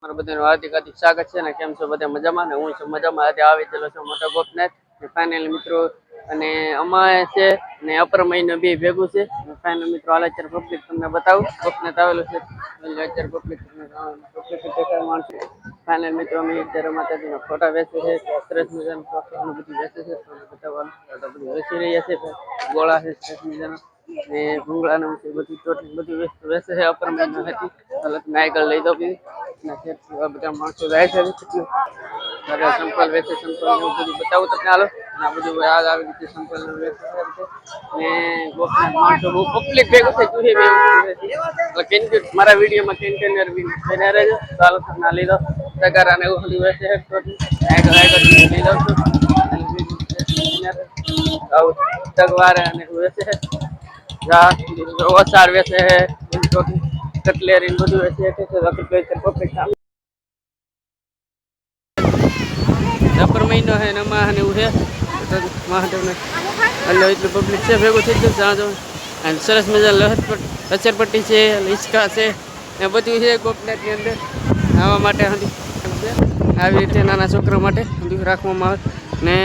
મારું બધાનું હાર્દિક હાર્દિક સ્વાગત છે ને કેમ છો બધા મજામાં ને હું છું મજામાં. આજે આવી ગયેલો છું મોટો ગોપનાથ ફાઇનલ મિત્રો અને અમારે છે ને અપર મહિનો બે ભેગું છે ફાઇનલ મિત્રો હાલ અત્યારે પબ્લિક તમને બતાવું ગોપનાથ આવેલું છે અત્યારે પબ્લિક ફાઇનલ મિત્રો અમે અત્યારે માતાજીના ફોટા વેચે છે સરસ મજાનું બધું વેચે છે બતાવવાનું બધું વેચી રહ્યા છે ગોળા છે સરસ મજાના ને ભૂંગળા નું છે બધું ટોટલ બધું વસ્તુ વેચે છે અપર મહિનો હતી હાલત નાયકલ લઈ દો બી બધા માણસો જાય છે સંપલ વેચે સંપલ એવું બધું બતાવું તમને હાલો આ બધું યાદ આવી રીતે સંપલ વેચે ને ગોપનાથ માણસો બહુ પબ્લિક ભેગું થઈ ગયું છે મારા વિડીયોમાં કન્ટેનર બી બના રહેજો તો હાલો તમને લઈ દો તગારા ને એવું બધું વેચે લઈ દઉં છું તગવાર અને વેચે ઓસાર વેચે કટલેરી બધું વેચે અપર મહિનો છે ને એમાં એવું છે મહાદેવને એટલે એટલું પબ્લિક છે ભેગું થઈ ગયું ત્યાં જો અને સરસ મજા લચરપટ્ટી છે હિંચકા છે એ બધું છે ગોપનાથની અંદર આવવા માટે આવી રીતે નાના છોકરા માટે રાખવામાં આવે ને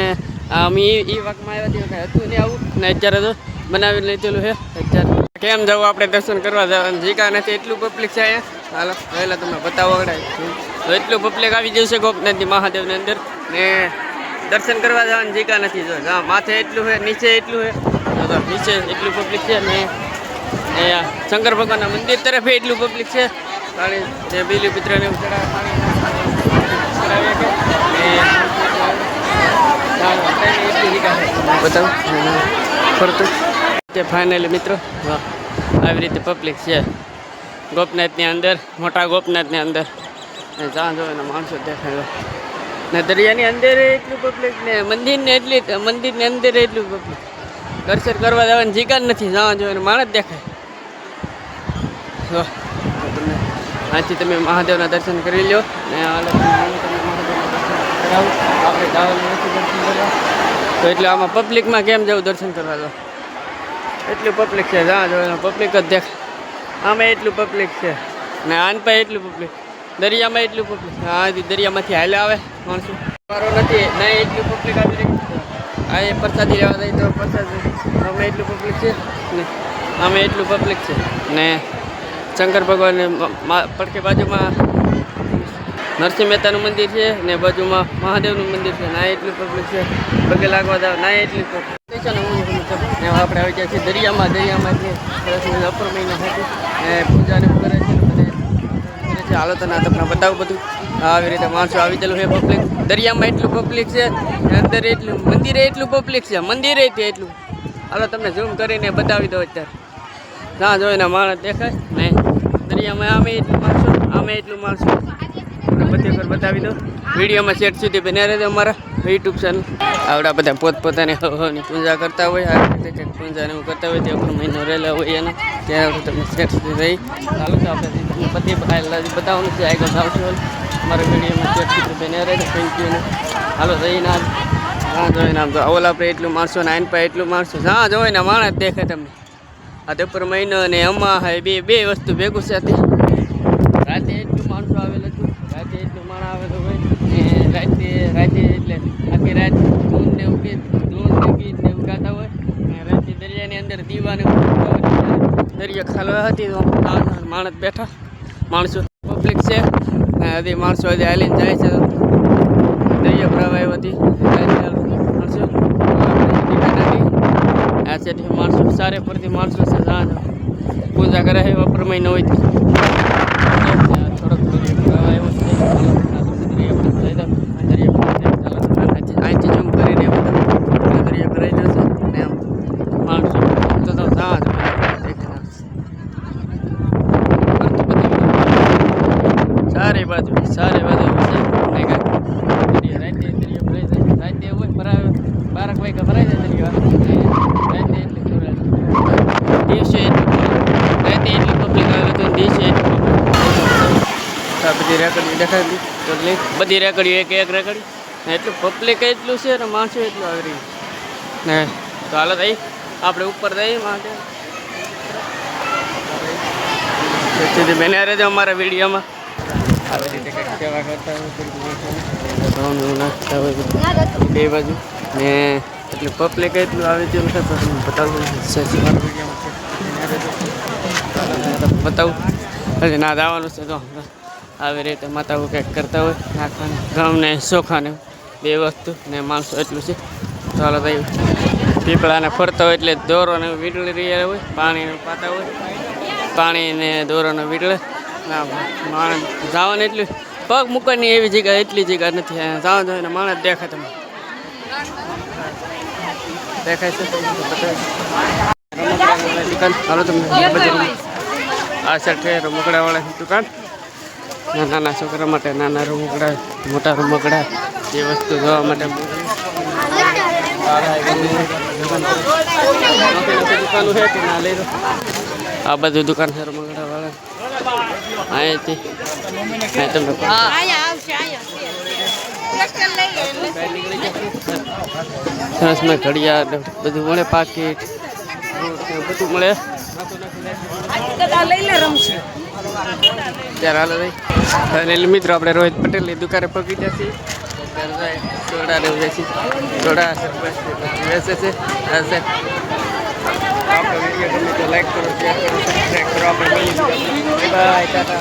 અમે એ વાકમાં આવ્યા હતા હતું નહીં આવું ને અત્યારે તો બનાવી લીધેલું છે અત્યારે કેમ જવું આપણે દર્શન કરવા જવાનું જીકા નથી એટલું પબ્લિક છે અહીંયા હાલો પહેલાં તમને બતાવો તો એટલું પબ્લિક આવી ગયું છે ગોપનાથજી મહાદેવની અંદર ને દર્શન કરવા જવાનું જીકા નથી જો માથે એટલું છે નીચે એટલું છે તો નીચે એટલું પબ્લિક છે ને અહીંયા શંકર ભગવાનના મંદિર તરફ એટલું પબ્લિક છે પાણી જે બીલી પિત્રને બતાવું ફરતું તે ફાઇનલી મિત્રો આવી રીતે પબ્લિક છે ગોપનાથની અંદર મોટા ગોપનાથની અંદર જ્યાં જો એના માણસો દેખાય ને દરિયાની અંદર એટલું પબ્લિક ને મંદિરની અંદર એટલું પબ્લિક દર્શન કરવા જવાની જીકા જ નથી જ્યાં જો એને માણસ દેખાય આથી તમે મહાદેવના દર્શન કરી લો ને આપણે જવાનું નથી દર્શન કરવા તો એટલે આમાં પબ્લિકમાં કેમ જવું દર્શન કરવા દો એટલું પબ્લિક છે જ્યાં જો પબ્લિક જ દેખ આમાં એટલું પબ્લિક છે ને આન પાસે એટલું પબ્લિક દરિયામાં એટલું પબ્લિક હા દરિયામાંથી હાલે આવે માણસો મારો નથી નહીં એટલું પબ્લિક આવી રહી આ એ પ્રસાદી લેવા જાય તો પ્રસાદ આમાં એટલું પબ્લિક છે ને આમાં એટલું પબ્લિક છે ને શંકર ભગવાન પડકે બાજુમાં નરસિંહ મહેતાનું મંદિર છે ને બાજુમાં મહાદેવનું મંદિર છે ના એટલું પબ્લિક છે પગે લાગવા જાવ ના એટલી પબ્લિક આપણે આવી જાય છે દરિયામાં અપર મહિના હતી પૂજાને કરે છે બધે કરે છે હાલો તો ના તમને બતાવું બધું આવી રીતે માણસો આવી ગયેલું છે પબ્લિક દરિયામાં એટલું પબ્લિક છે અંદર એટલું મંદિરે એટલું પબ્લિક છે મંદિરે એટલું હાલો તમને ઝૂમ કરીને બતાવી દો અત્યારે ત્યાં જોઈને માણસ દેખાય ને દરિયામાં આમે એટલું માણસો બધી પર બતાવી દો વિડીયોમાં સેટ સુધી બન્યા રહેજો અમારા યુટ્યુબ ચેનલ આવડા બધા પોતપોતાની હવાની પૂજા કરતા હોય આ રીતે પૂજાને એવું કરતા હોય તે પણ મહિનો રહેલા હોય એના ત્યાં તમને સેટ સુધી રહી ચાલો તો આપણે તમને બધી બતાવવાનું છે આગળ આવશે અમારા વિડીયોમાં સેટ સુધી બન્યા રહેજો થેન્ક યુ હાલો રહીને હા જોઈને આમ તો ઓલ આપણે એટલું માણસો ને આઈન પાસે એટલું માણસો હા જોઈને માણસ દેખાય તમને આ તો ઉપર મહિનો અને આમાં હા બે વસ્તુ ભેગું છે રાતે એટલું માણસો આવેલું હતું રાતે એટલું માણસ આવેલું હોય ને રાતે એટલે આખી રાત ધૂન ને ગીત ને એવું ગાતા હોય ને રાતે દરિયાની અંદર દીવાને દરિયા ખાલવા હતી તો માણસ બેઠા માણસો પબ્લિક છે હજી માણસો હજી હાલીને જાય છે દરિયા પ્રવાહ હતી માણસો આ છે માણસો સારે પરથી માણસો છે જ્યાં પૂજા કરે છે અપર મહિનો હોય થોડોક દરિયા આવ્યો છે અહીંથી ઝૂમ કરીને દરિયા ભરાઈ જશે ને આમ માણસો તો જ્યાં સારે બાજુ છે રાતે દરિયા ભરાઈ જાય રાતે હોય ભરાવે 12 વાગ્યા ભરાઈ જાય દરિયા રાતે એટલું દિવસે રાતે એટલું પબ્લિક આવેલું હતું દિવસે એટલું બધી રેકડી દેખાડી બધી રેકડીઓ એક રેકડી એટલું પબ્લિક એટલું છે ને માણસો એટલું આવી રહ્યું ને તો હાલત આવી આપણે ઉપર જઈએ મહાદેવ સુધી બન્યા રહેજો અમારા વિડીયોમાં આવી રીતે કંઈક સેવા કરતા હોય ઘઉં નાખતા હોય બધું બે બાજુ ને એટલે પબ્લિક એટલું આવી ગયું છે તો તમને બતાવું બતાવું હજી ના જવાનું છે તો આવી રીતે માતાઓ કંઈક કરતા હોય નાખવાનું ઘઉં ને ચોખા ને બે વસ્તુ ને માણસો એટલું છે ચાલો ભાઈ પીપળાને ફરતા હોય એટલે દોરોને વીટળી રહ્યા હોય પાણીને પાતા હોય પાણીને દોરોને વીટળે ના માણસ જવાનું એટલું પગ મૂકવાની એવી જગ્યા એટલી જગ્યા નથી જવા જોઈએ ને માણસ દેખાય તમે દેખાય છે દુકાન ચાલો તમને આ સાઈડ છે રમકડાવાળાની દુકાન નાના છોકરા માટે નાના રમકડા મોટા રમકડા એ વસ્તુ જોવા માટે દુકાનો છે કે ના લઈ લો આ બધું દુકાન છે રમકડાવાળા અહીંયાથી તમને સરસ મેં ઘડિયાળ બધું મળે પાકીટ બધું મળે ત્યારે હાલો ભાઈ મિત્રો આપણે રોહિત પટેલની દુકાને પગી જશે ત્યારે સોડા લેવું જાય છે સોડા વેચે છે આપણે વિડીયો ગમે તો લાઈક કરો શેર કરો સબસ્ક્રાઈબ કરો આપણે બાય ટાટા